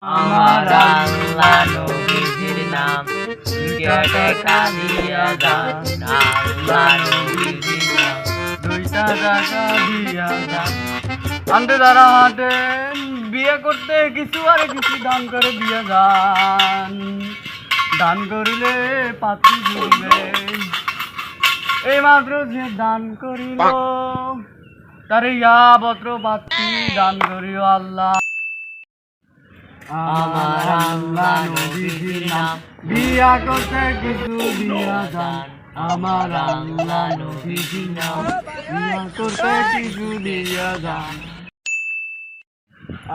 আমার আল্লাহ নবীজির নাম দুইটা টাকা দিয়া যান আল্লাহ নবীজির নাম দুইটা টাকা দিয়া যান আনতে যারা হাঁটেন বিয়ে করতে কিছু আর কিছু দান করে দিয়া যান দান করিলে পাত্রী জুড়বে এই মাত্র যে দান করিল তার ইয়াবত্র পাত্রী দান করিও আল্লাহ আমার আল্লাহ নবীজির নাম বিয়া করতে কিছু দিয়া যান আমার আল্লাহ নবীজির নাম বিয়া করতে কিছু দিয়া যান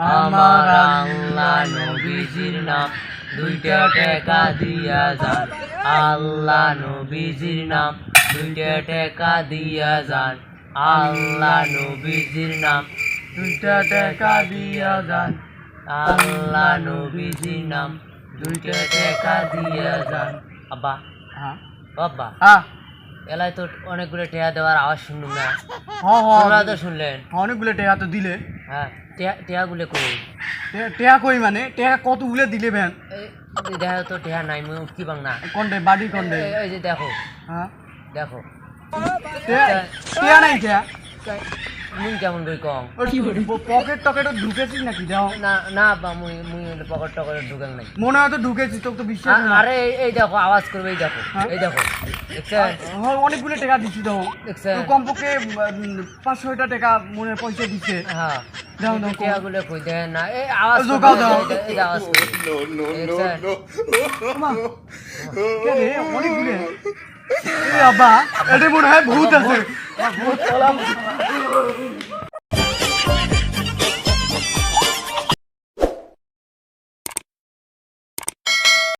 আমার আল্লাহ নবীজির নাম দুইটা টাকা দিয়া যান আল্লাহ নবীজির নাম দুইটা টাকা দিয়া যান আল্লাহ নবীজির নাম দুইটা টাকা দিয়া যান আল্লাহ নবীজির নাম দুইটা টাকা দিয়া যান আব্বা হ্যাঁ বাবা হ্যাঁ এলাই তো অনেকগুলো টেয়া দেওয়ার আওয়াজ শুনলাম না তোমরা তো শুনলেন অনেকগুলো টেয়া তো দিলে হ্যাঁ টেয়াগুলো কই টেয়া কই মানে টেয়া কতগুলো দিলে ভ্যান দেখো তো টেয়া নাই মুই কি বাং না কোনটে বাড়ি কোনটে এই যে দেখো হ্যাঁ দেখো টেয়া নাই টেয়া মুই কেমন কই কম পকেট টকেটও ঢুকেছিস নাকি দাও না না বা মুই পকেট টকেট ঢুকাং নাই মনে হয় তো ঢুকেছিস তোকে তো বিশ্বাস আরে এই দেখো আওয়াজ করবে এই দেখো দেখছেন অনেকগুলো টাকা দিচ্ছি তো দেখছেন কমপক্ষে 500টা টাকা মনে পয়সা দিচ্ছে হ্যাঁ দাও দাও টিয়াগুলো কই দেন না এই আওয়াজ জোগাও দাও এই আওয়াজ কে রে অনেকগুলো এ বাবা এটা মনে হয় ভূত আছে ভূত